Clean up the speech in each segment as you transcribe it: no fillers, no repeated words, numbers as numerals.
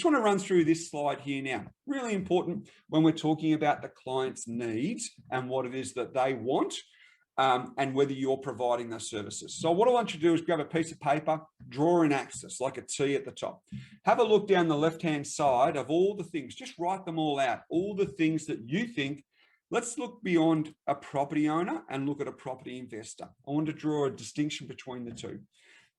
want to run through this slide here now. Really important when we're talking about the client's needs and what it is that they want, and whether you're providing those services. So what I want you to do is grab a piece of paper, draw an axis like a T at the top. Have a look down the left-hand side of all the things, just write them all out, all the things that you think. Let's look beyond a property owner and look at a property investor. I want to draw a distinction between the two.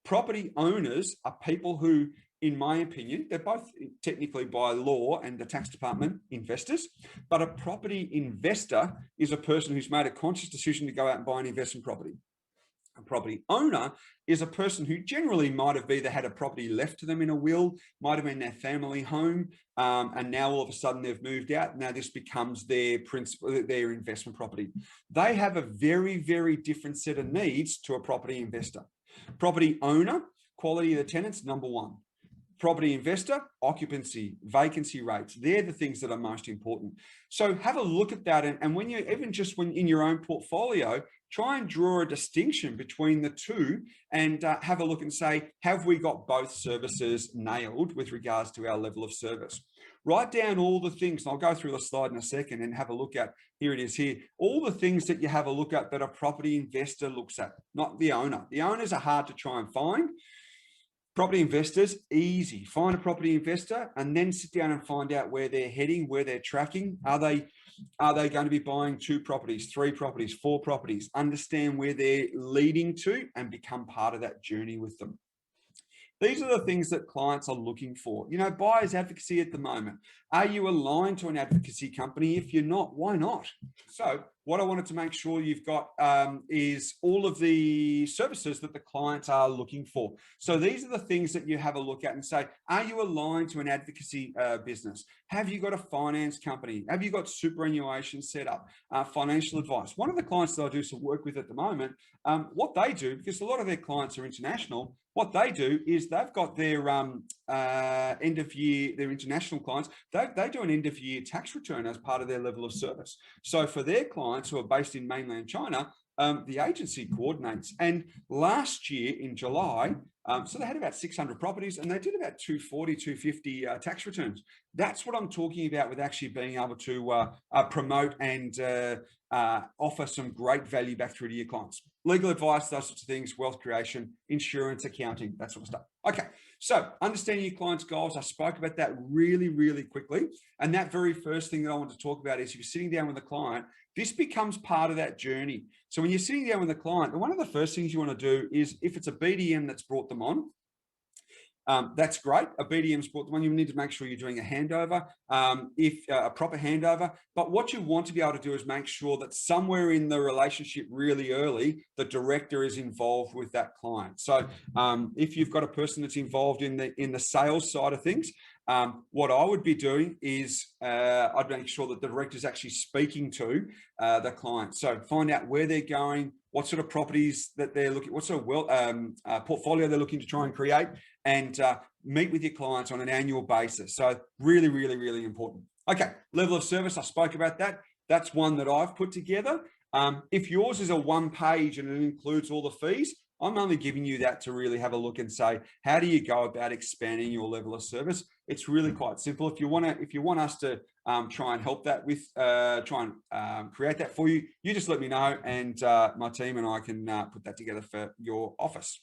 Property owners are people who, in my opinion, they're both technically by law and the tax department investors, but a property investor is a person who's made a conscious decision to go out and buy an investment property. A property owner is a person who generally might have either had a property left to them in a will, might have been their family home, and now all of a sudden they've moved out. Now this becomes their principal, their investment property. They have a very, very different set of needs to a property investor. Property owner, quality of the tenants, number one. Property investor, occupancy, vacancy rates. They're the things that are most important. So have a look at that. And when you, even just when in your own portfolio, try and draw a distinction between the two and have a look and say, have we got both services nailed with regards to our level of service? Write down all the things, and I'll go through the slide in a second and have a look at, here it is here, all the things that you have a look at that a property investor looks at, not the owner. The owners are hard to try and find. Property investors, easy. Find a property investor and then sit down and find out where they're heading, where they're tracking. Are they going to be buying 2 properties, 3 properties, 4 properties? Understand where they're leading to and become part of that journey with them. These are the things that clients are looking for. You know, buyer's advocacy at the moment. Are you aligned to an advocacy company? If you're not, why not? So what I wanted to make sure you've got is all of the services that the clients are looking for. So these are the things that you have a look at and say, are you aligned to an advocacy business? Have you got a finance company? Have you got superannuation set up? Financial advice. One of the clients that I do some work with at the moment, what they do, because a lot of their clients are international, what they do is they've got their end of year, their international clients, they do an end of year tax return as part of their level of service. So for their clients who are based in mainland China, the agency coordinates. And last year in July, so they had about 600 properties and they did about 240, 250 tax returns. That's what I'm talking about with actually being able to promote and offer some great value back through to your clients. Legal advice, those sorts of things, wealth creation, insurance, accounting, that sort of stuff. Okay, so understanding your client's goals. I spoke about that really, really quickly. And that very first thing that I want to talk about is if you're sitting down with a client, this becomes part of that journey. So when you're sitting down with a client, one of the first things you want to do is if it's a BDM that's brought them on, that's great. A BDM's brought them on. You need to make sure you're doing a handover, if a proper handover. But what you want to be able to do is make sure that somewhere in the relationship really early, the director is involved with that client. So if you've got a person that's involved in the sales side of things, what I would be doing is I'd make sure that the director is actually speaking to the client. So find out where they're going, what sort of properties that they're looking, what sort of portfolio they're looking to try and create, and meet with your clients on an annual basis. So really, really, really important. Okay, level of service, I spoke about that. That's one that I've put together. If yours is a 1-page and it includes all the fees, I'm only giving you that to really have a look and say, how do you go about expanding your level of service? It's really quite simple. If you want us to try and help that with, create that for you, you just let me know, and my team and I can put that together for your office.